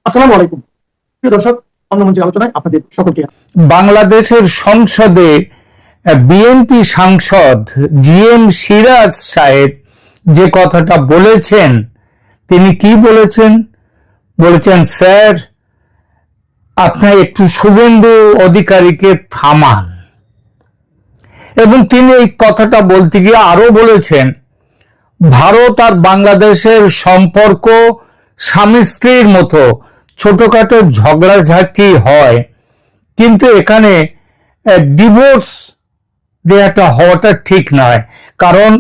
আসসালামু আলাইকুম প্রিয় দর্শক, অন্য মঞ্চের আলোচনায় আপনাদের সকলকে। বাংলাদেশের সংসদে বিএনপি সাংসদ জিএম সিরাজ সাহেব যে কথাটা বলেছেন, তিনি কি বলেছেন? বলেছেন, স্যার আপনি একটু শুভেন্দু অধিকারীকে থামান। এবং তিনি এই কথাটা বলতে গিয়ে আরো বলেছেন, ভারত আর বাংলাদেশের সম্পর্ক স্বামী স্ত্রীর মতো, ছোটখাটো ঝগড়াঝাটি হয়, কিন্তু এখানে ডিভোর্স দেওয়াটা হওয়াটা ঠিক নয়। কারণ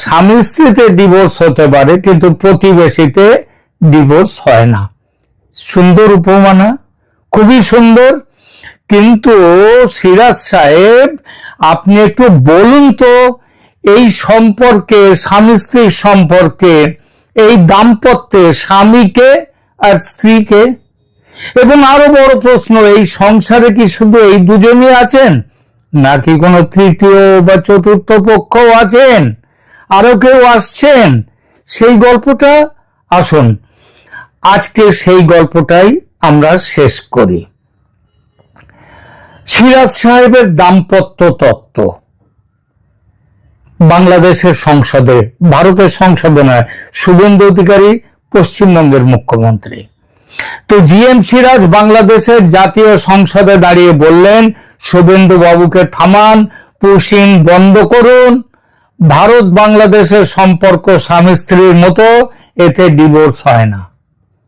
স্বামী স্ত্রীতে ডিভোর্স হতে পারে, কিন্তু প্রতিবেশীতে ডিভোর্স হয় না। সুন্দর উপমা না? খুবই সুন্দর। কিন্তু সিরাজ সাহেব, আপনি একটু বলুন তো, এই সম্পর্কে, স্বামী স্ত্রীর সম্পর্কে, এই দাম্পত্যে স্বামীকে আর স্ত্রীকে, এবং আরো বড় প্রশ্ন, এই সংসারে কি শুধু এই দুজনই আছেন, নাকি কোনো তৃতীয় বা চতুর্থ পক্ষও আছেন, আরো কেউ আসছেন? সেই গল্পটা আসুন আজকে সেই গল্পটাই আমরা শেষ করি। সিরাজ সাহেবের দাম্পত্য তত্ত্ব বাংলাদেশের সংসদে, ভারতের সংসদে নয়, শুভেন্দু অধিকারী পশ্চিমবঙ্গের মুখ্যমন্ত্রী। তো জিএম সিরাজ বাংলাদেশের জাতীয় সংসদে দাঁড়িয়ে বললেন, শুভেন্দু বাবুকে থামান, পুশিং বন্ধ করুন, ভারত বাংলাদেশের সম্পর্ক স্বামী স্ত্রীর মতো, এতে ডিভোর্স হয় না।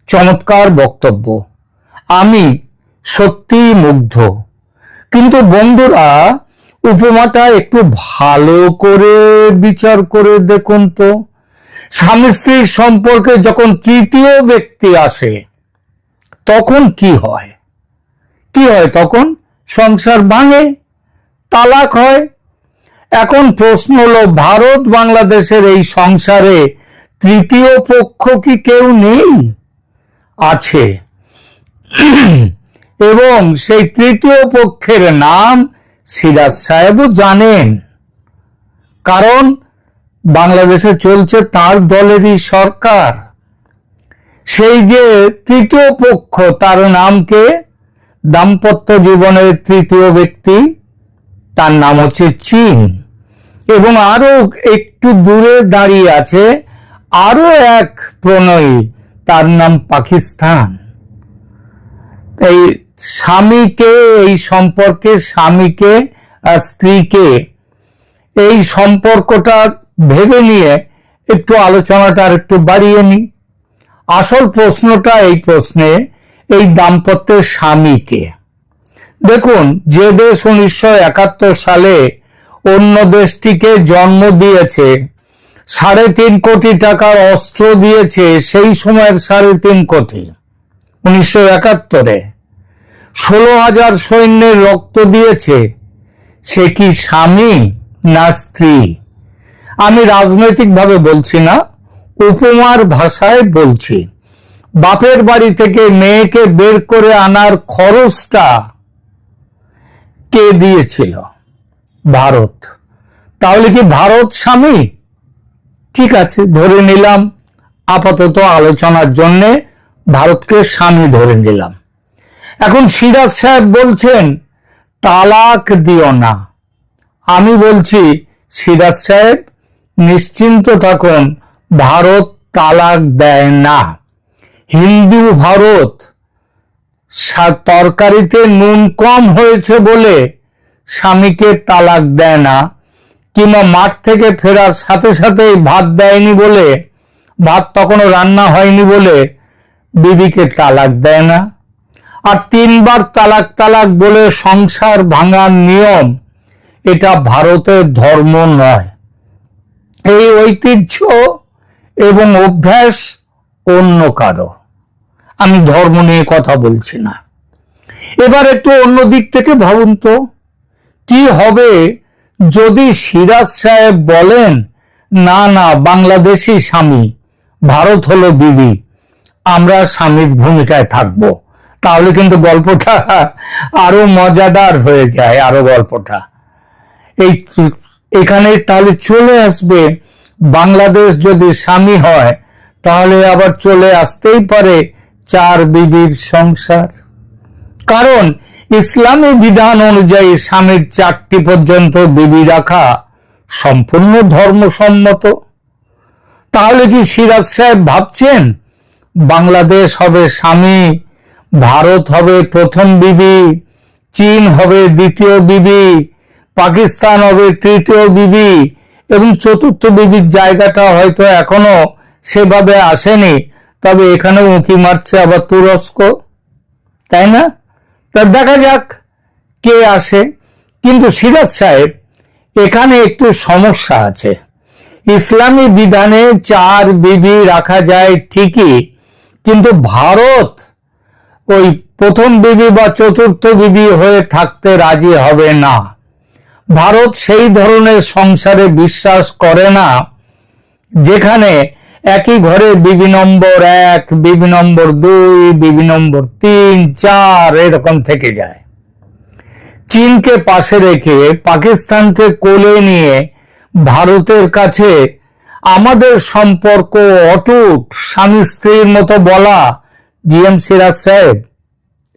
চমৎকার বক্তব্য, আমি সত্যি মুগ্ধ। কিন্তু বন্ধুরা, উপমাটা একটু ভালো করে বিচার করে দেখুন তো, স্বামী স্ত্রীর সম্পর্কে যখন তৃতীয় ব্যক্তি আসে তখন কি হয়? কি হয় তখন? সংসার ভাঙে, তালাক হয়। এখন প্রশ্ন হলো, ভারত বাংলাদেশের এই সংসারে তৃতীয় পক্ষ কি কেউ নেই? আছে। এবং সেই তৃতীয় পক্ষের নাম সিরাজ সাহেবও জানেন, কারণ বাংলাদেশে চলছে তার দলেরই সরকার। সেই যে তৃতীয় পক্ষ, তার নামকে, দাম্পত্য জীবনের তৃতীয় ব্যক্তি, তার নাম হচ্ছে চীন। এবং আরো একটু দূরে দাঁড়িয়ে আছে আরো এক প্রণয়ী, তার নাম পাকিস্তান। এই স্বামীকে, এই সম্পর্কে স্বামীকে আর স্ত্রীকে, এই সম্পর্কটা ভেবে নিয়ে একটু আলোচনাটা আর একটু বাড়িয়ে নি। আসল প্রশ্নটা এই প্রশ্নে, এই দাম্পত্যের স্বামীকে। দেখুন, যে দেশ 1971 সালে অন্য দেশটিকে জন্ম দিয়েছে, 3.5 কোটি টাকার অস্ত্র দিয়েছে, সেই সময়ের 3.5 কোটি, 1971-এ 16,000 সৈন্যের রক্ত দিয়েছে, সে কি স্বামী না স্ত্রী? আমি রাজনৈতিকভাবে বলছি না, উপমার ভাষায় বলছি। বাপের বাড়ি থেকে মেয়েকে বের করে আনার খরচটা কে দিয়েছিল? ভারত। তাহলে কি ভারত স্বামী? ঠিক আছে, ধরে নিলাম, আপাতত আলোচনার জন্য ভারতকে স্বামী ধরে নিলাম। এখন সিরাজ সাহেব বলছেন তালাক দিও না। আমি বলছি, সিরাজ সাহেব নিশ্চিন্ত থাকুন, ভারত তালাক দেয় না। হিন্দু ভারত তরকারিতে নুন কম হয়েছে বলে স্বামীকে তালাক দেয় না, কিংবা মাঠ থেকে ফেরার সাথে সাথে ভাত দেয়নি বলে, ভাত তখনও রান্না হয়নি বলে বিবিকে তালাক দেয় না। আর 3 বার তালাক তালাক বলে সংসার ভাঙার নিয়ম, এটা ভারতের ধর্ম নয়। এই ঐতিহ্য এবং অভ্যাস অন্য কারো। আমি ধর্ম নিয়ে কথা বলছি না। এবার একটু অন্য দিক থেকে ভাবুন তো, কি হবে যদি সিরাজ সাহেব বলেন, না না, বাংলাদেশি স্বামী, ভারত হলো বিবি, আমরা স্বামীর ভূমিকায় থাকবো। তাহলে কিন্তু গল্পটা আরো মজাদার হয়ে যায়। আরো গল্পটা এখানে তাহলে চলে আসবে, বাংলাদেশ যদি স্বামী হয় তাহলে আবার চলে আসতেই পারে চার বিবির সংসার? কারণ ইসলামী বিধান অনুযায়ী স্বামীর 4টি পর্যন্ত বিবি রাখা সম্পূর্ণ ধর্মসম্মত। তাহলে কি সিরাজ সাহেব ভাবছেন বাংলাদেশ হবে স্বামী, ভারত হবে প্রথম বিবি, চীন হবে দ্বিতীয় বিবি, পাকিস্তান হবে তৃতীয় বিবি, এবং চতুর্থ বিবির জায়গাটা হয়তো এখনো সেভাবে আসেনি, তবে এখানে উঁকি মারছে আবার তুরস্ক, তাই না? তা দেখা যাক কে আসে। কিন্তু সিরাজ সাহেব, এখানে একটু সমস্যা আছে। ইসলামী বিধানে 4 বিবি রাখা যায় ঠিকই, কিন্তু ভারত ওই প্রথম বিবি বা চতুর্থ বিবি হয়ে থাকতে রাজি হবে না। ভারত সেই ধরনের সংসারে বিশ্বাস করে না যেখানে একই ঘরে বিবি নম্বর 1, বিবি নম্বর 2, বিবি নম্বর 3, 4 এরকম থেকে যায়। চীনকে পাশে রেখে পাকিস্তানকে কোলে নিয়ে ভারতের কাছে আমাদের সম্পর্ক অটুট, স্বামী স্ত্রীর মতো বলা, জিএম সিরাজ সাহেব,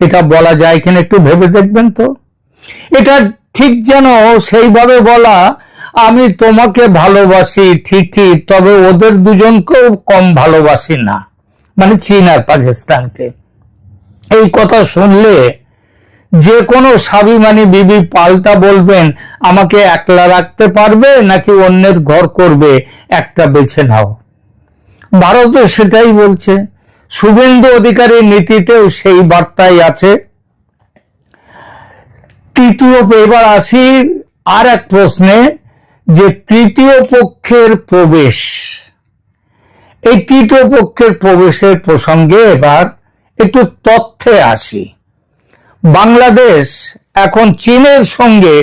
এটা বলা যায় কিনা একটু ভেবে দেখবেন তো। এটা ঠিক যেন সেইভাবে বলা, আমি তোমাকে ভালোবাসি ঠিকই, তবে ওদের দুজনকেও কম ভালোবাসি না, মানে চীন আর পাকিস্তানকে। এই কথা শুনলে যে কোনো স্বাভিমানী বিবি পাল্টা বলবেন, আমাকে একলা রাখতে পারবে নাকি অন্যের ঘর করবে, একটা বেছে নাও। ভারতও সেটাই বলছে। শুভেন্দু অধিকারীর নীতিতেও সেই বার্তাই আছে। এবার আসি আর এক প্রশ্নে, যে তৃতীয় পক্ষের প্রবেশ। এই তৃতীয় পক্ষের প্রবেশের প্রসঙ্গে এবার একটু তথ্যে আসি। বাংলাদেশ এখন চীনের সঙ্গে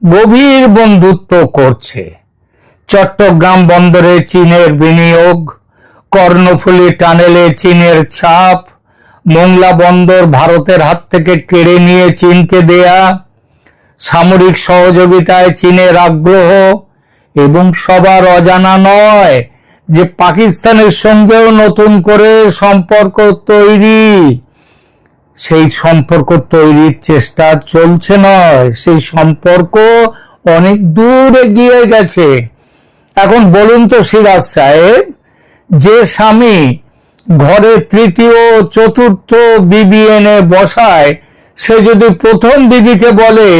গভীর বন্ধুত্ব করছে। চট্টগ্রাম বন্দরে চীনের বিনিয়োগ, কর্ণফুলী টানেলে চীনের ছাপ, মোংলা বন্দর ভারতের হাত থেকে কেড়ে নিয়ে চীনকে দেয়া, সামরিক সহযোগিতায় চীনের আগ্রহ, এবং সবার অজানা নয় যে পাকিস্তানের সঙ্গেও নতুন করে সম্পর্ক তৈরি। সেই সম্পর্ক তৈরির চেষ্টা চলছে নয়, সেই সম্পর্ক অনেক দূর এগিয়ে গেছে। এখন বলুন তো সিরাজ সাহেব, যে স্বামী ঘরে তৃতীয় চতুর্থ বিবি এনে বসায়, সে যদি প্রথম বিবিকে বলে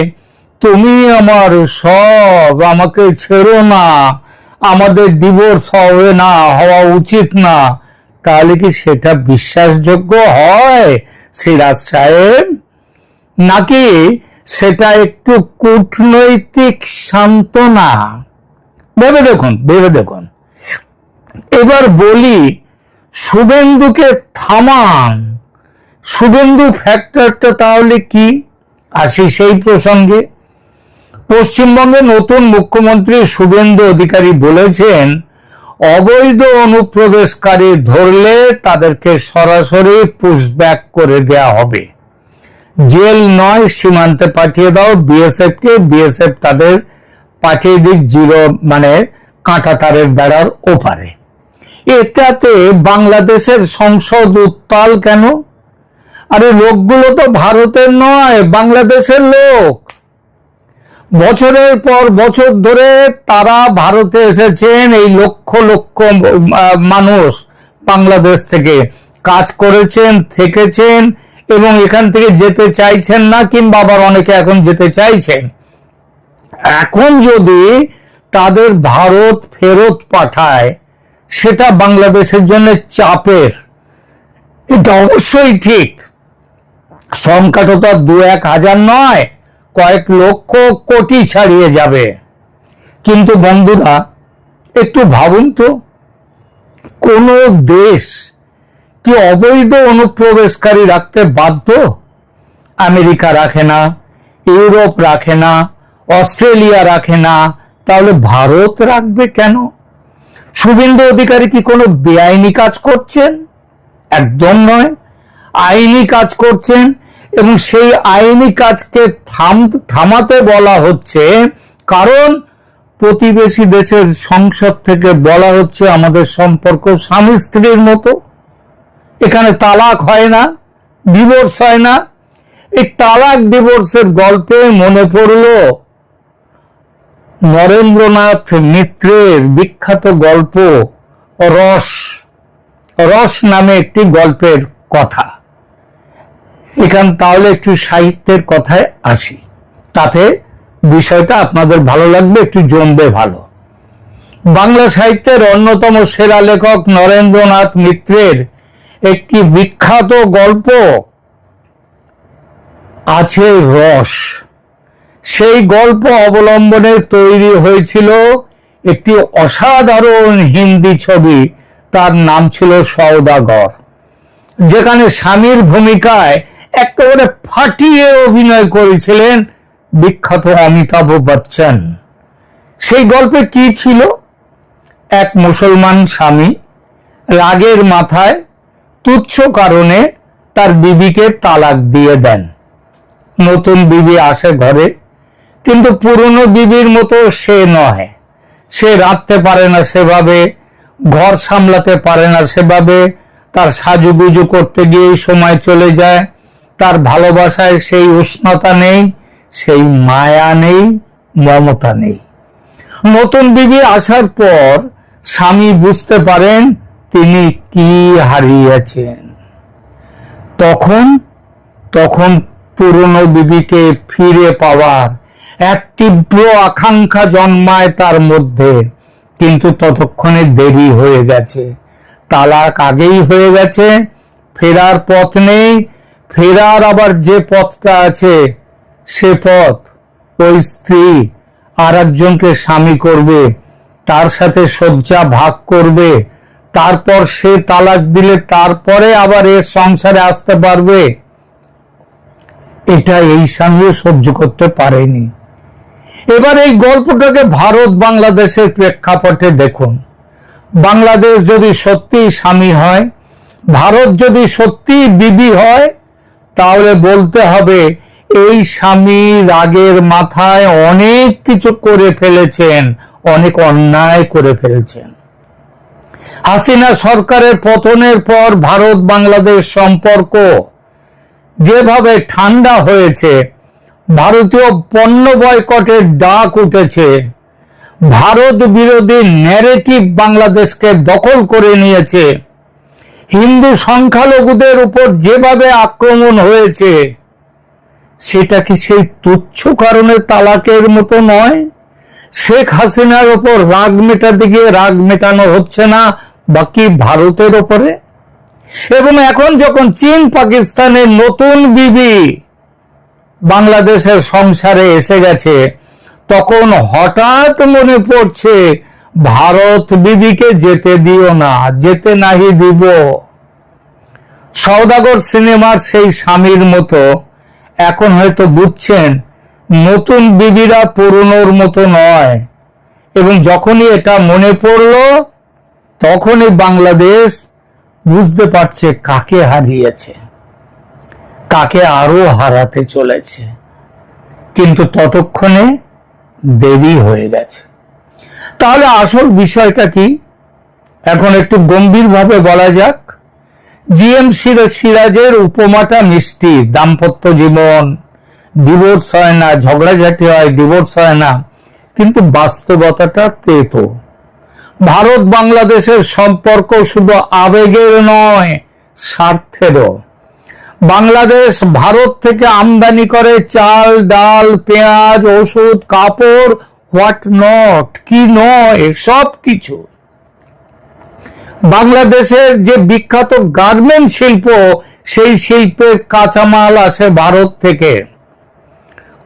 তুমি আমার সব, আমাকে ছেড়ো না, আমাদের ডিভোর্স হবে না, হওয়া উচিত না, তাহলে কি সেটা বিশ্বাসযোগ্য হয় সিরাজ সাহেব? নাকি সেটা একটু কূটনৈতিক সান্ত্বনা? ভেবে দেখুন, ভেবে দেখুন। এবার বলি, শুভেন্দুকে থামান। শুভেন্দু ফ্যাক্টরটা তাহলে কি? আসি সেই প্রসঙ্গে। পশ্চিমবঙ্গের নতুন মুখ্যমন্ত্রী শুভেন্দু অধিকারী বলেছেন, অবৈধ অনুপ্রবেশকারী ধরলে তাদেরকে সরাসরি পুশব্যাক করে দেয়া হবে, জেল নয় সীমান্তে পাঠিয়ে দাও বিএসএফ কে, বিএসএফ তাদের পাঠিয়ে দিক মানে কাঁটা তারের বেড়ার ওপারে। এটাতে বাংলাদেশের সংসদ উত্তাল কেন? আরে লোকগুলো তো ভারতের নয়, বাংলাদেশের লোক। বছরের পর বছর ধরে তারা ভারতে এসেছেন, এই লক্ষ লক্ষ মানুষ বাংলাদেশ থেকে কাজ করেছেন, থেকেছেন, এবং এখান থেকে যেতে চাইছেন না, কিংবা আবার অনেকে এখন যেতে চাইছেন। এখন যদি তাদের ভারত ফেরত পাঠায়, সেটা বাংলাদেশের জন্য চাপের। এটা অবশ্যই ঠিক। সংখ্যাটা তো 2-1 হাজার নয়, কয়েক লক্ষ কোটি ছাড়িয়ে যাবে। কিন্তু বন্ধুরা, একটু ভাবুন তো, কোন দেশ কি অবৈধ অনুপ্রবেশকারী রাখতে বাধ্য? আমেরিকা রাখে না, ইউরোপ রাখে না, অস্ট্রেলিয়া রাখে না, তাহলে ভারত রাখবে কেন? শুভেন্দু অধিকারী কি কোনো বেআইনি কাজ করছেন? একদম নয়, আইনি কাজ করছেন। এবং সেই আইনি কাজকে থামাতে বলা হচ্ছে, কারণ প্রতিবেশী দেশের সংসদ থেকে বলা হচ্ছে আমাদের সম্পর্ক স্বামী স্ত্রীর মতো। এখানে তালাক হয় না, ডিভোর্স হয় না। এই তালাক ডিভোর্সের গল্পে মনে পড়ল নরেন্দ্রনাথ মিত্রের বিখ্যাত গল্প রস। রস নামে একটি গল্পের কথা। তাহলে একটু সাহিত্যের কথায় আসি, তাতে বিষয়টা আপনাদের ভালো লাগবে, একটু জমবে ভালো। বাংলা সাহিত্যের অন্যতম সেরা লেখক নরেন্দ্রনাথ মিত্রের একটি বিখ্যাত গল্প আছে রস। সেই গল্প অবলম্বনে তৈরি হয়েছিল একটি অসাধারণ হিন্দি ছবি, তার নাম ছিল সওদাগর, যেখানে স্বামীর ভূমিকায় একেবারে ফাটিয়ে অভিনয় করেছিলেন বিখ্যাত অমিতাভ বচ্চন। সেই গল্পে কি ছিল? এক মুসলমান স্বামী রাগের মাথায় তুচ্ছ কারণে তার বিবিকে তালাক দিয়ে দেন। নতুন বিবি আসে ঘরে, কিন্তু পুরনো বিবির মতো সে নয়। সে রাঁধতে পারে না সেভাবে, ঘর সামলাতে পারে না সেভাবে, তার সাজুগুজু করতে গিয়ে সময় চলে যায়, তার ভালোবাসায় সেই উষ্ণতা নেই, সেই মায়া নেই, মমতা নেই। নতুন বিবি আসার পর স্বামী বুঝতে পারেন তিনি কি হারিয়েছেন। তখন পুরনো বিবিকে ফিরে পাওয়ার এক তীব্র আকাঙ্ক্ষা জন্মায় তার মধ্যে, কিন্তু ততক্ষণে দেরি হয়ে গেছে, তালাক আগেই হয়ে গেছে, ফেরার পথ নেই। ফেরার আবার যে পথটা আছে সে পথ ওই স্ত্রী আর একজনকে স্বামী করবে, তার সাথে শয্যা ভাগ করবে, তারপর সে তালাক দিলে তারপরে আবার এর সংসারে আসতে পারবে। এটা এই স্বামী সহ্য করতে পারেনি। এবার এই গল্পটাকে ভারত বাংলাদেশের প্রেক্ষাপটে দেখুন। বাংলাদেশ যদি সত্যি স্বামী হয়, ভারত যদি সত্যি বিবি হয়, তাহলে বলতে হবে এই স্বামী রাগের মাথায় অনেক কিছু করে ফেলেছেন, অনেক অন্যায় করে ফেলছেন। হাসিনা সরকারের পতনের পর ভারত বাংলাদেশ সম্পর্ক যেভাবে ঠান্ডা হয়েছে, ভারতীয় পণ্য বয়কটের ডাক উঠেছে, ভারত বিরোধী ন্যারেটিভ বাংলাদেশকে দখল করে নিয়েছে, হিন্দু সংখ্যালঘুদের উপর যেভাবে আক্রমণ হয়েছে, সেটা কি সেই তুচ্ছ কারণে তালাকের মতো নয়? শেখ হাসিনার উপর রাগ মেটাতে গিয়ে রাগ মেটানো হচ্ছে না বাকি ভারতের উপরে? এবং এখন যখন চীন পাকিস্তানের নতুন বিবি বাংলাদেশের সংসারে এসে গেছে, তখন হঠাৎ মনে পড়ছে ভারত বিবিকে যেতে দিও না, যেতে নাহি দিব। সওদাগর সিনেমার সেই স্বামীর মতো এখন হয়তো বুঝছেন নতুন বিবিরা পুরনোর মতো নয়। এবং যখনই এটা মনে পড়ল, তখনই বাংলাদেশ বুঝতে পারছে কাকে হারিয়েছে, কাকে আরো হারাতে চলেছে, কিন্তু ততক্ষণে দেরি হয়ে গেছে। তাহলে আসল বিষয়টা কি এখন একটু গম্ভীরভাবে বলা যাক। জিএম সিরাজের উপমাটা মিষ্টি, দাম্পত্য জীবন, ডিভোর্স হয় না, ঝগড়াঝাটি হয়, ডিভোর্স হয় না, কিন্তু বাস্তবতাটা তেতো। ভারত বাংলাদেশের সম্পর্ক শুধু আবেগের নয়, স্বার্থেরও। বাংলাদেশ ভারত থেকে আমদানি করে চাল, ডাল, পেঁয়াজ, ওষুধ, কাপড়, হোয়াট নট, কি নয়, সব কিছু। বাংলাদেশের যে বিখ্যাত গার্মেন্ট শিল্প, সেই শিল্পের কাঁচামাল আসে ভারত থেকে।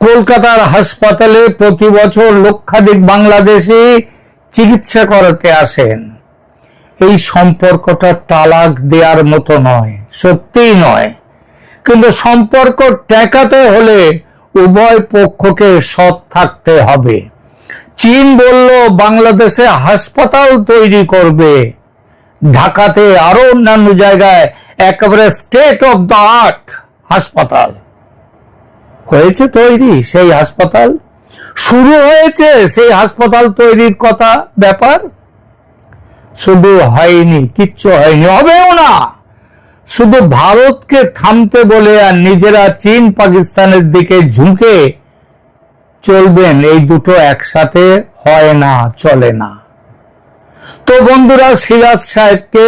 কলকাতার হাসপাতালে প্রতি বছর লক্ষাধিক বাংলাদেশি চিকিৎসা করাতে আসেন। এই সম্পর্কটা তালাক দেওয়ার মতো নয়, সত্যিই নয়, কিন্তু সম্পর্ক টেকাতে হলে উভয় পক্ষকে সৎ থাকতে হবে। চীন বলল বাংলাদেশে হাসপাতাল তৈরি করবে, ঢাকাতে আরো অন্যান্য জায়গায় একেবারে স্টেট অফ দ্য আর্ট হাসপাতাল হয়েছে তৈরি। সেই হাসপাতাল শুরু হয়েছে, সেই হাসপাতাল তৈরির কথা ব্যাপার শুধু হয়নি, কিচ্ছু হয়নি, হবেও না। শুধু ভারতকে থামতে বলে আর নিজেরা চীন পাকিস্তানের দিকে ঝুঁকে চলবেন, এই দুটো একসাথে হয় না, চলে না। তো বন্ধুরা, সিরাজ সাহেবকে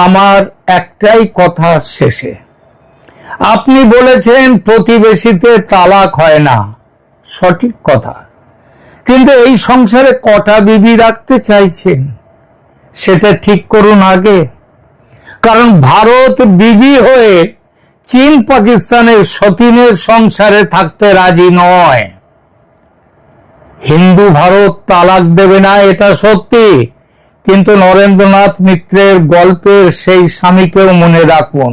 আমার একটাই কথা শেষে, আপনি বলেছেন প্রতিবেশীতে তালাক হয় না, সঠিক কথা, কিন্তু এই সংসারে কটা বিবি রাখতে চাইছেন সেটা ঠিক করুন আগে। কারণ ভারত বিবি হয়ে চীন পাকিস্তানের সতীনের সংসারে থাকতে রাজি নয়। হিন্দু ভারত তালাক দেবে না এটা সত্যি, কিন্তু নরেন্দ্রনাথ মিত্রের গল্পের সেই স্বামীকেও মনে রাখুন,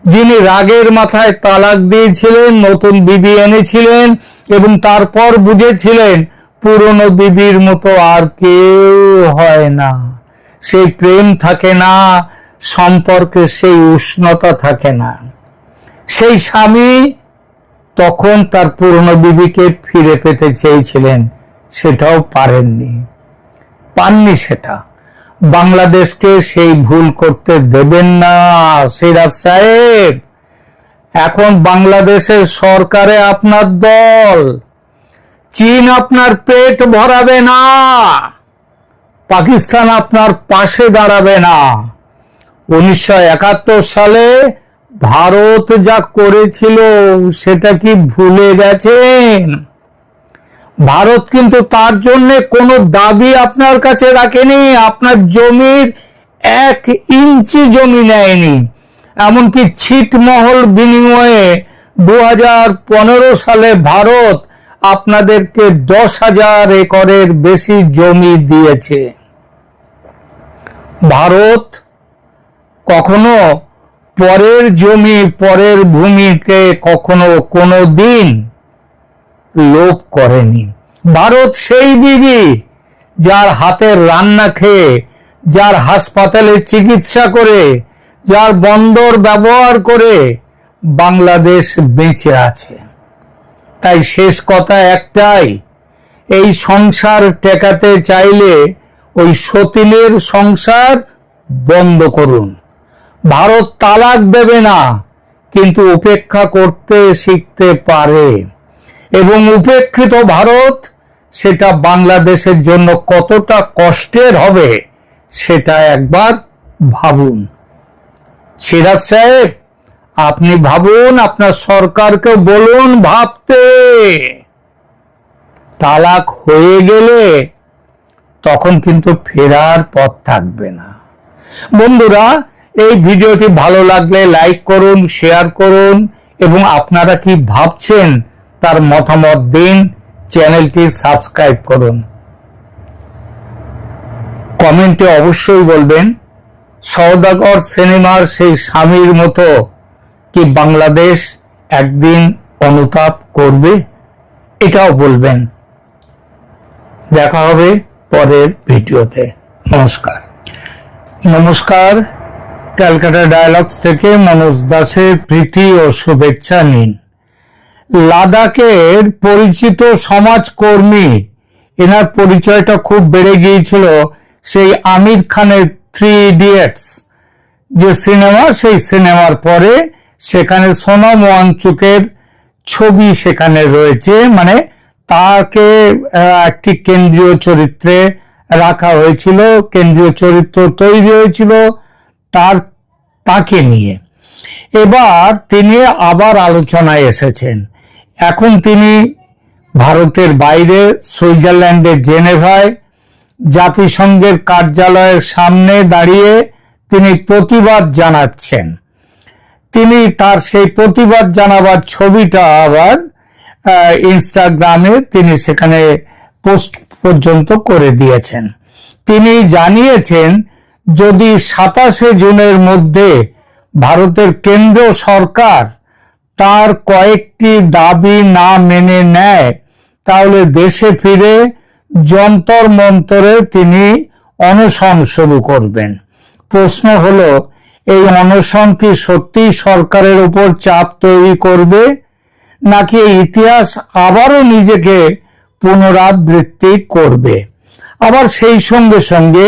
যিনি রাগের মাথায় তালাক দিয়েছিলেন, নতুন বিবি এনেছিলেন এবং তারপর বুঝেছিলেন পুরনো বিবির মতো আর কেউ হয় না, সেই প্রেম থাকে না, সম্পর্কে সেই উষ্ণতা থাকে না। সেই স্বামী তখন তার পুরনো বিবিকে ফিরে পেতে চেয়েছিলেন, সেটাও পাননি সেটা। বাংলাদেশকে সেই ভুল করতে দেবেন না সিরাজ সাহেব। এখন বাংলাদেশের সরকারে আপনার দল, চীন আপনার পেট ভরাবে না, পাকিস্তান আপনার পাশে দাঁড়াবে না। 1971 সালে ভারত যা করেছিল সেটা কি ভুলে গেছেন? ভারত কিন্তু তার জন্য কোনো দাবি আপনার কাছে রাখেনি, আপনার জমির 1 ইঞ্চি জমি নেয়নি, এমনকি ছিটমহল বিনিময়ে 2015 সালে ভারত আপনাদেরকে 10,000 একরের বেশি জমি দিয়েছে। ভারত কখনো পরের জমি, পরের ভূমিকে কখনো কোনো দিন লোভ করেনি। ভারত সেই বিবি যার হাতের রান্না খেয়ে, যার হাসপাতালে চিকিৎসা করে, যার বন্দর ব্যবহার করে বাংলাদেশ বেঁচে আছে। তাই শেষ কথা একটাই, এই সংসার টেকাতে চাইলে ওই সতীনের সংসার বন্ধ করুন। ভারত তালাক দেবে না, কিন্তু উপেক্ষা করতে শিখতে পারে, এবং উপেক্ষিত ভারত সেটা বাংলাদেশের জন্য কতটা কষ্টের হবে সেটা একবার ভাবুন। সিরাজ সাহেব, আপনি ভাবুন, আপনার সরকারকে বলুন ভাবতে। তালাক হয়ে গেলে তখন কিন্তু ফেরার পথ থাকবে না। বন্ধুরা, এই ভিডিওটি ভালো লাগলে লাইক করুন, শেয়ার করুন এবং আপনারা কি ভাবছেন তার মতামত দিন। চ্যানেলটি সাবস্ক্রাইব করুন। কমেন্টে অবশ্যই বলবেন, সওদাগর সিনেমার সেই স্বামীর মতো কি বাংলাদেশ একদিন অনুতাপ করবে? এটাও বলবেন। দেখা হবে পরের ভিডিওতে। নমস্কার। নমস্কার, ক্যালকাটা ডায়ালগস থেকে মনোজ দাসের প্রীতি ও শুভেচ্ছা নিন। লাদাখের পরিচিত সমাজকর্মী, এনার পরিচয়টা খুব বেড়ে গিয়েছিল সেই আমির খানের 3 ইডিয়টস যে সিনেমা, সেই সিনেমার পরে সেখানে সোনম ওয়াংচুকের ছবি সেখানে রয়েছে, মানে তাকে একটি কেন্দ্রীয় চরিত্রে রাখা হয়েছিল, কেন্দ্রীয় চরিত্র তৈরি হয়েছিল তাকে নিয়ে। এবার তিনি আবার আলোচনায় এসেছেন। এখন তিনি ভারতের বাইরে সুইজারল্যান্ডের জেনেভায় জাতিসংঘের কার্যালয়ের সামনে দাঁড়িয়ে তিনি প্রতিবাদ জানাচ্ছেন। তিনি তার সেই প্রতিবাদ জানাবার ছবিটা আবার ইনস্টাগ্রামে তিনি সেখানে পোস্ট পর্যন্ত করে দিয়েছেন। তিনি জানিয়েছেন, যদি 27 জুনের মধ্যে ভারতের কেন্দ্র সরকার তার কয়েকটি দাবি না মেনে নেয়, তাহলে দেশে ফিরে যন্তর মন্তরে তিনি অনশন শুরু করবেন। প্রশ্ন হলো, এই অনশন কি সত্যি সরকারের উপর চাপ তৈরি করবে, নাকি ইতিহাস আবারও নিজেকে পুনরাবৃত্তি করবে? আবার সেই সঙ্গে সঙ্গে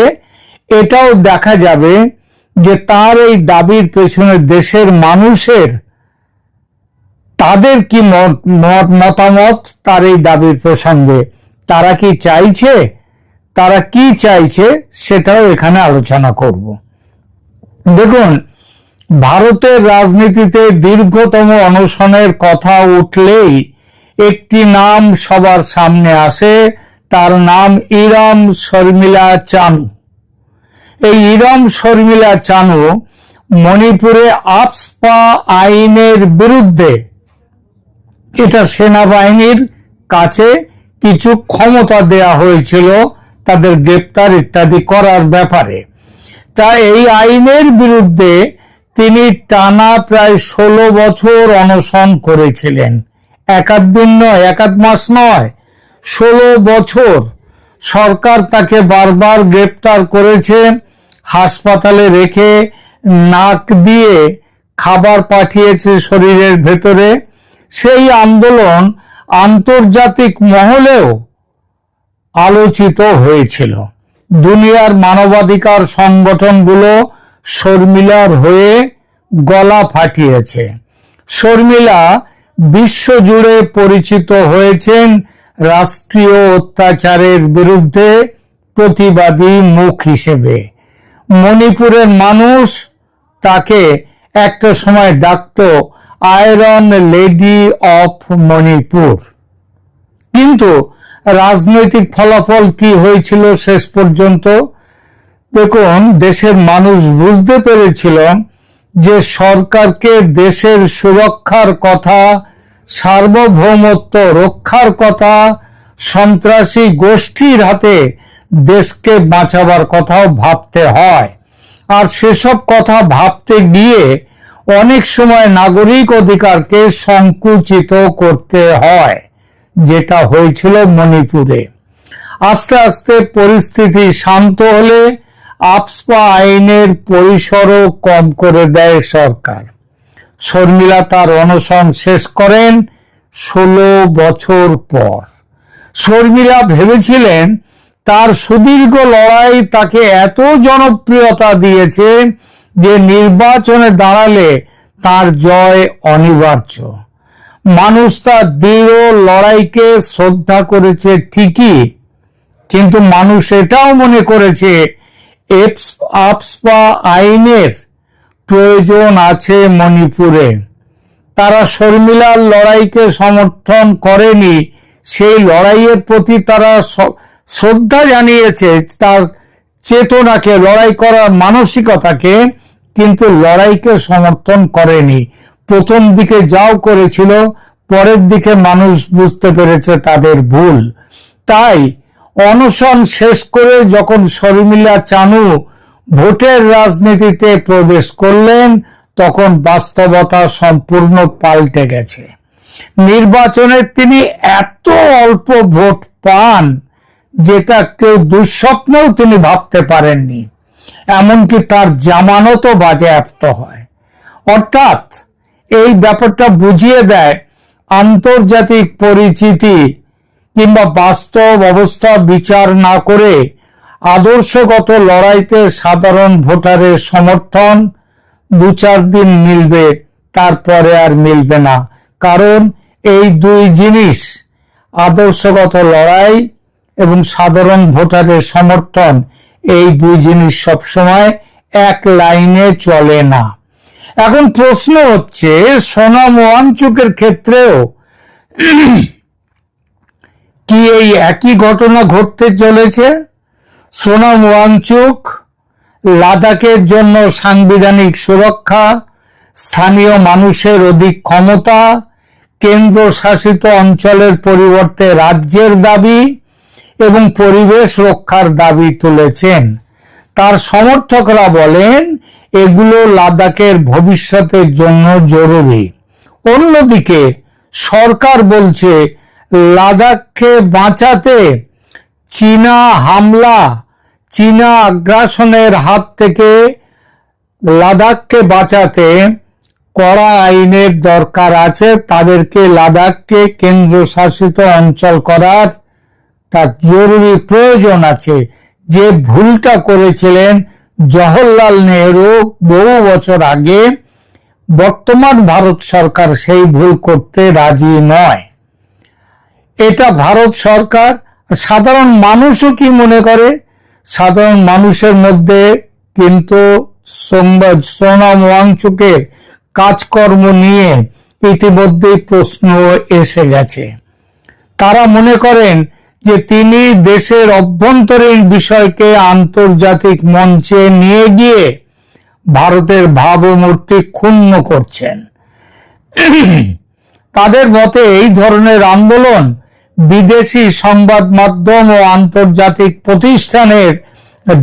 এটাও দেখা যাবে যে তার এই দাবির পেছনে দেশের মানুষের তাদের কি মতামত তার এই দাবির প্রসঙ্গে, তারা কি চাইছে, তারা কি চাইছে সেটাও এখানে আলোচনা করব। দেখুন, ভারতের রাজনীতিতে দীর্ঘতম অনশনের কথা উঠলেই একটি নাম সবার সামনে আসে, তার নাম ইরম শর্মিলা চানু। এই ইরম শর্মিলা চানু মণিপুরে আপসপা আইনের বিরুদ্ধে, এটা সেনাবাহিনীর কাছে কিছু ক্ষমতা দেয়া হয়েছিল তাদের গ্রেপ্তার ইত্যাদি করার ব্যাপারে। তা এই আইনের বিরুদ্ধে তিনি টানা প্রায় 16 বছর অনশন করেছিলেন। একাধ দিন নয়, একাধ মাস নয়, 16 বছর। সরকার তাকে বারবার গ্রেপ্তার করেছে, হাসপাতালে রেখে নাক দিয়ে খাবার পাঠিয়েছে শরীরের ভেতরে। সেই আন্দোলন আন্তর্জাতিক মহলেও আলোচিত হয়েছিল। দুনিয়ার মানবাধিকার সংগঠনগুলো শর্মিলার হয়ে গলা ফাটিয়েছে। শর্মিলা বিশ্বজুড়ে পরিচিত হয়েছেন রাষ্ট্রীয় অত্যাচারের বিরুদ্ধে প্রতিবাদী মুখ হিসেবে। মণিপুরের মানুষ তাকে একটা সময় ডাকত আয়রন লেডি অফ মণিপুর। কিন্তু রাজনৈতিক ফলাফল কি হয়েছিল শেষ পর্যন্ত? দেখুন, দেশের মানুষ বুঝতে পেরেছিল যে সরকারকে দেশের সুরক্ষার কথা, সার্বভৌমত্ব রক্ষার কথা, সন্ত্রাসী গোষ্ঠীর হাতে দেশকে বাঁচাবার কথাও ভাবতে হয়। আর সেসব কথা ভাবতে গিয়ে অনেক সময় নাগরিক অধিকারকে সংকুচিত করতে হয়, যেটা হয়েছিল মণিপুরে। আস্তে আস্তে পরিস্থিতি শান্ত হলে আপসপা আইনের পরিসরও কম করে দেয় সরকার। শর্মিলা তার অনশন শেষ করেন 16 বছর পর। শর্মিলা ভেবেছিলেন তার সুদীর্ঘ লড়াই তাকে এত জনপ্রিয়তা দিয়েছে যে নির্বাচনে দাঁড়ালে তার জয় অনিবার্য। মানুষ তার দৃঢ় লড়াইকে শ্রদ্ধা করেছে ঠিকই, কিন্তু মানুষ এটাও মনে করেছে আপসপা আইনের প্রয়োজন আছে মণিপুরে। তারা শর্মিলার লড়াইকে সমর্থন করেনি, সেই লড়াইয়ের প্রতি তারা শ্রদ্ধা জানিয়েছে, তার চেতনাকে, লড়াই করার মানসিকতাকে, কিন্তু লড়াইকে সমর্থন করেনি। প্রথম দিকে যাও করেছিল, পরের দিকে মানুষ বুঝতে পেরেছে তাদের ভুল। তাই অনশন শেষ করে যখন শর্মিলা চানু ভোটের রাজনীতিতে প্রবেশ করলেন, তখন বাস্তবতা সম্পূর্ণ পাল্টে গেছে। নির্বাচনে তিনি এত অল্প ভোট পান যেটা কেউ দুঃস্বপ্নেও তিনি ভাবতে পারেননি। এমনকি তার জামানতও বাজেয়াপ্ত হয়। অর্থাৎ এই ব্যাপারটা বুঝিয়ে দেয় আন্তর্জাতিক পরিচিতি কিংবা বাস্তব অবস্থা বিচার না করে আদর্শগত লড়াইতে সাধারণ ভোটারের সমর্থন 2-4 দিন মিলবে, তারপরে আর মিলবে না। কারণ এই দুই জিনিস, আদর্শগত লড়াই এবং সাধারণ ভোটারের সমর্থন, এই দুই জিনিস সবসময় এক লাইনে চলে না। এখন প্রশ্ন হচ্ছে, সোনাম ওয়াংচুকের ক্ষেত্রেও কি এই একই ঘটনা ঘটতে চলেছে? সোনাম ওয়াংচুক লাদাখের জন্য সাংবিধানিক সুরক্ষা, স্থানীয় মানুষের অধিক ক্ষমতা, কেন্দ্র শাসিত অঞ্চলের পরিবর্তে রাজ্যের দাবি এবং পরিবেশ রক্ষার দাবি তুলেছেন। তার সমর্থকরা বলেন এগুলো লাদাখের ভবিষ্যতের জন্য জরুরি। অন্যদিকে সরকার বলছে লাদাখকে বাঁচাতে চীনা হামলা, চীনা আগ্রাসনের হাত থেকে লাদাখকে বাঁচাতে কড়া আইনের দরকার আছে। তাদেরকে লাদাখকে কেন্দ্রশাসিত অঞ্চল করার তার জরুরি প্রয়োজন আছে। যে ভুলটা করেছিলেন জওহরলাল নেহরু বহু বছর আগে, বর্তমান ভারত সরকার সেই ভুল করতে রাজি নয়। এটা ভারত সরকার, সাধারণ মানুষও কি মনে করে? সাধারণ মানুষের মধ্যে কিন্তু সোনাম ওয়াংচুকের কাজকর্ম নিয়ে ইতিমধ্যেই প্রশ্ন এসে গেছে। তারা মনে করেন যে তিনি দেশের অভ্যন্তরীণ বিষয়কে আন্তর্জাতিক মঞ্চে নিয়ে গিয়ে ভারতের ভাবমূর্তি ক্ষুণ্ণ করছেন। তাদের মতে এই ধরনের আন্দোলন বিদেশি সংবাদ মাধ্যম ও আন্তর্জাতিক প্রতিষ্ঠানের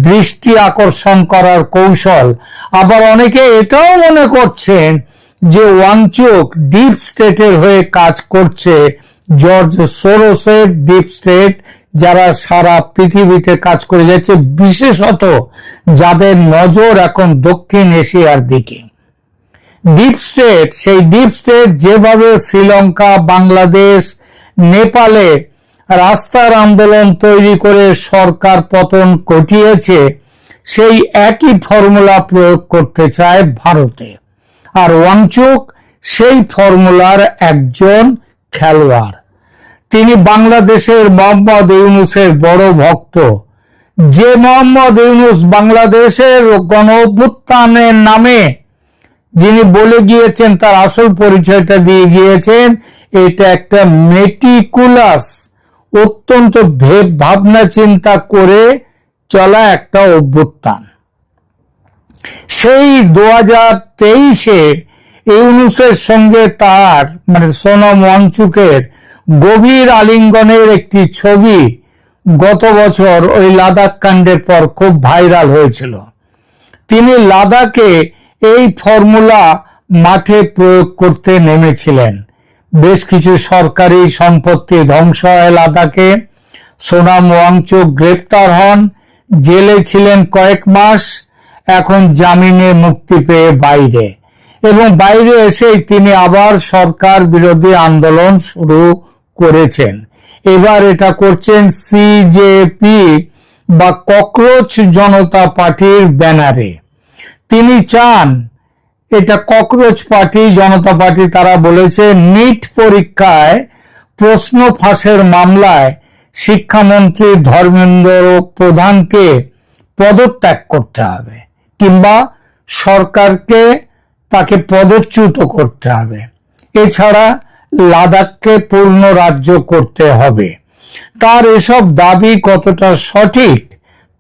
দৃষ্টি আকর্ষণ করার কৌশল। আবার অনেকে এটাও মনে করছেন যে ওয়াংচুক ডিপ স্টেটের হয়ে কাজ করছে, জর্জ সোরোসের ডিপ স্টেট, যারা সারা পৃথিবীতে কাজ করে যাচ্ছে, বিশেষত যাদের নজর এখন দক্ষিণ এশিয়ার দিকে। ডিপ স্টেট, সেই ডিপ স্টেট যেভাবে শ্রীলঙ্কা, বাংলাদেশ, নেপালে রাস্তার আন্দোলন তৈরি করে সরকার পতন ঘটিয়েছে, সেই একই ফর্মুলা প্রয়োগ করতে চায় ভারতে। আর ওয়াংচুক সেই ফর্মুলার একজন খেলোয়াড়। তিনি বাংলাদেশের মোহাম্মদ ইউনূসের বড় ভক্ত। যে মোহাম্মদ ইউনূস বাংলাদেশের গণ অভ্যুত্থানের নামে যিনি বলে গিয়েছেন, তার আসল পরিচয়টা দিয়ে গিয়েছেন, এটা একটা মেটিকুলাস, অত্যন্ত ভাবনা চিন্তা করে চলা একটা অভ্যুত্থান। সেই 2023-এ ইউনূসের সঙ্গে তার মানে সোনাম ওয়াংচুকের গভীর আলিঙ্গনের একটি ছবি গত বছর ওই লাদাখ কাণ্ডের পর খুব ভাইরাল হয়েছিল। তিনি লাদাখে এই ফর্মুলা মাঠে প্রয়োগ করতে নেমেছিলেন। বেশ কিছু সরকারি সম্পত্তি ধ্বংস হয় লাদাখে। সোনাম ওয়াংচুক গ্রেপ্তার হন, জেলে ছিলেন কয়েক মাস, এখন জামিনে মুক্তি পেয়ে বাইরে, এবং বাইরে এসেই তিনি আবার সরকার বিরোধী আন্দোলন শুরু করেছেন। এবার এটা করছেন সিজেপি বা ককরোচ জনতা পার্টির ব্যানারে। তিনি চান, এটা ককরোচ পার্টি, জনতা পার্টি, তারা বলেছে নিট পরীক্ষায় প্রশ্ন ফাঁসের মামলায় শিক্ষামন্ত্রী ধর্মেন্দ্র প্রধানকে পদত্যাগ করতে হবে, কিংবা সরকারকে তাকে পদচ্যুত করতে হবে। এছাড়া লাদাখকে পূর্ণ রাজ্য করতে হবে। তার এসব দাবি কতটা সঠিক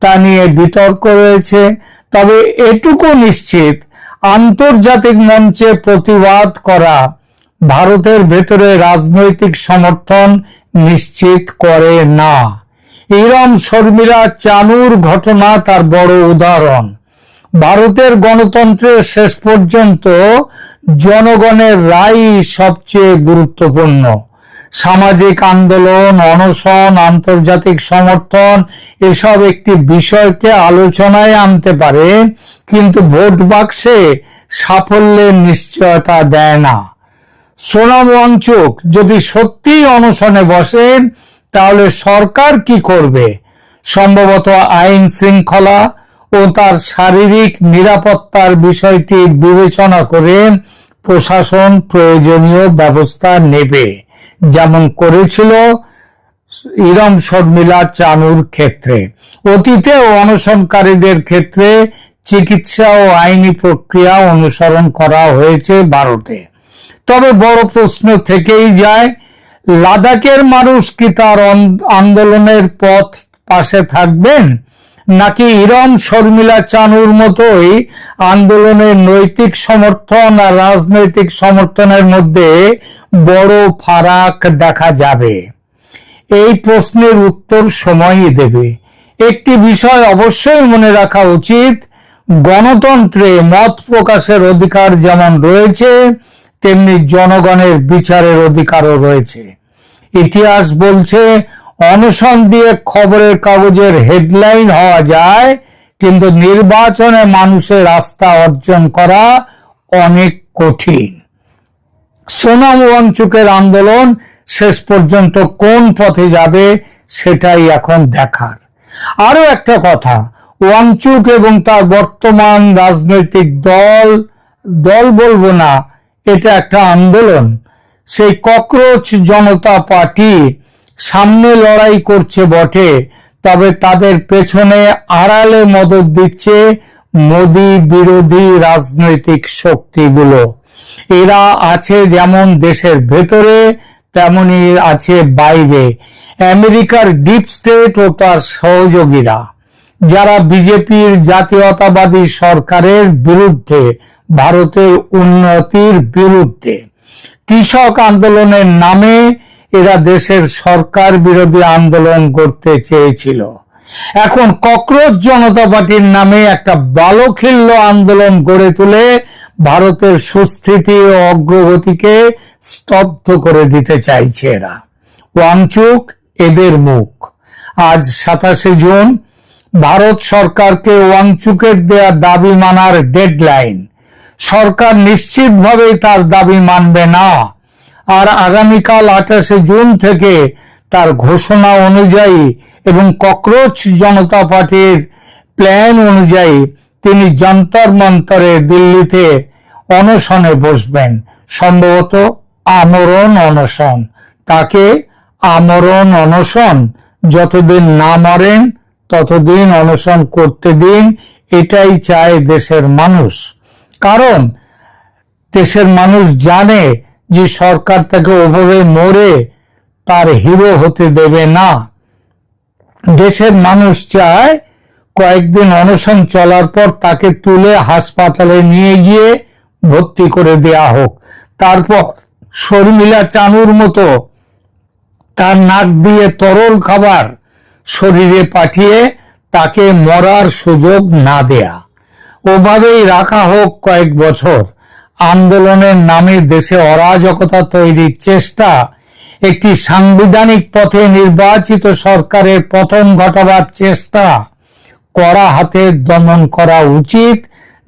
তা নিয়ে বিতর্ক রয়েছে। তবে এটুকু নিশ্চিত, আন্তর্জাতিক মঞ্চে প্রতিবাদ করা ভারতের ভেতরে রাজনৈতিক সমর্থন নিশ্চিত করে না। ইরম শর্মিলা চানুর ঘটনা তার বড় উদাহরণ। ভারতের গণতন্ত্রের শেষ পর্যন্ত জনগণের রায় সবচেয়ে গুরুত্বপূর্ণ। সামাজিক আন্দোলন, অনশন, আন্তর্জাতিক সমর্থন এসব একটি বিষয়কে আলোচনায় আনতে পারে, কিন্তু ভোট বাক্সে সাফল্যের নিশ্চয়তা দেয় না। সোনাম ওয়াংচুক যদি সত্যিই অনশনে বসেন, তাহলে সরকার কি করবে? সম্ভবত আইন শৃঙ্খলা ও তার শারীরিক নিরাপত্তার বিষয়টি বিবেচনা করে প্রশাসন প্রয়োজনীয় ব্যবস্থা নেবে, যেমন করেছিল ইরম শর্মিলা চানুর ক্ষেত্রে। অতীতেও অনশনকারীদের ক্ষেত্রে চিকিৎসা ও আইনি প্রক্রিয়া অনুসরণ করা হয়েছে ভারতে। তবে বড় প্রশ্ন থেকেই যায়, লাদাখের মানুষ কি তার আন্দোলনের পথ পাশে থাকবেন, নাকি ইরম শর্মিলা চানুর মতোই আন্দোলনের নৈতিক সমর্থন আর রাজনৈতিক সমর্থনের মধ্যে বড় ফারাক দেখা যাবে? এই প্রশ্নের উত্তর সময়ই দেবে। একটি বিষয় অবশ্যই মনে রাখা উচিত, গণতন্ত্রে মত প্রকাশের অধিকার যেমন রয়েছে, তেমনি জনগণের বিচারের অধিকারও রয়েছে। ইতিহাস বলছে, অনশন দিয়ে খবরের কাগজের হেডলাইন হওয়া যায়, কিন্তু নির্বাচনে মানুষের আস্থা অর্জন করা অনেক কঠিন। সোনাম ওয়াংচুকের আন্দোলন শেষ পর্যন্ত কোন পথে যাবে, সেটাই এখন দেখার। আরো একটা কথা, ওয়াংচুক এবং তার বর্তমান রাজনৈতিক দল বলবো না, এটা একটা আন্দোলন। সেই ককরোচ জনতা পার্টি সামনে লড়াই করছে বটে, তবে তাদের পেছনে আড়ালে মদত দিচ্ছে মোদি বিরোধী রাজনৈতিক শক্তিগুলো। এরা আছে যেমন দেশের ভেতরে তেমনি আছে বাইরে। আমেরিকার ডিপ স্টেট ও তার সহযোগীরা, যারা বিজেপির জাতীয়তাবাদী সরকারের বিরুদ্ধে, ভারতের উন্নতির বিরুদ্ধে। কৃষক আন্দোলনের নামে এরা দেশের সরকার বিরোধী আন্দোলন করতে চেয়েছিল। এখন ককরোচ জনতা পার্টির নামে একটা বালখিল্য আন্দোলন গড়ে তুলে ভারতের সুস্থিতি ও অগ্রগতিকে স্তব্ধ করে দিতে চাইছে এরা। ওয়াংচুক এদের মুখ। আজ 27শে জুন ভারত সরকারকে ওয়াংচুকের দেয়া দাবি মানার ডেডলাইন। সরকার নিশ্চিতভাবেই তার দাবি মানবে না, আর আগামীকাল 28শে জুন থেকে তার ঘোষণা অনুযায়ী এবং ককরোচ জনতা পার্টির প্ল্যান অনুযায়ী তিনি যন্তর মন্তরে দিল্লিতে অনশনে বসবেন, সম্ভবত আমরণ অনশন। তাকে আমরণ অনশন, যতদিন না মরেন ততদিন অনশন করতে দিন, এটাই চায় দেশের মানুষ। কারণ দেশের মানুষ জানে যে সরকার তাকে ওভাবে মরে তার হিরো হতে দেবে না। দেশের মানুষ চায় কয়েকদিন অনশন চলার পর তাকে তুলে হাসপাতালে নিয়ে গিয়ে ভর্তি করে দেয়া হোক, তারপর শর্মিলা চানুর মতো তার নাক দিয়ে তরল খাবার শরীরে পাঠিয়ে তাকে মরার সুযোগ না দেয়া। ওভাবেই রাখা হোক কয়েক বছর। আন্দোলনের নামে দেশে অরাজকতা তৈরির চেষ্টা, একটি সাংবিধানিক পথে নির্বাচিত সরকারের পতন ঘটাবার চেষ্টা কড়া হাতে দমন করা উচিত,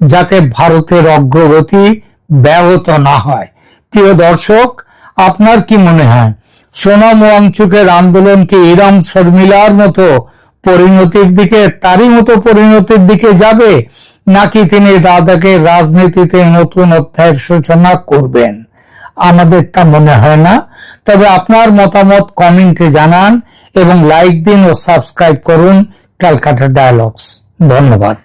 যাতে ভারতের অগ্রগতি ব্যাহত না হয়। প্রিয় দর্শক, আপনার কি মনে হয় সোনাম ওয়াংচুকের আন্দোলন কি ইরাম শর্মিলার মতো তারই মতো পরিণতির দিকে যাবে, নাকি তিনি লাদাখের রাজনীতিতে নতুন অধ্যায়ের সূচনা করবেন? আমাদের তা মনে হয় না। তবে আপনার মতামত কমেন্টে জানান এবং লাইক দিন ও সাবস্ক্রাইব করুন ক্যালকাটা ডায়ালগস। ধন্যবাদ।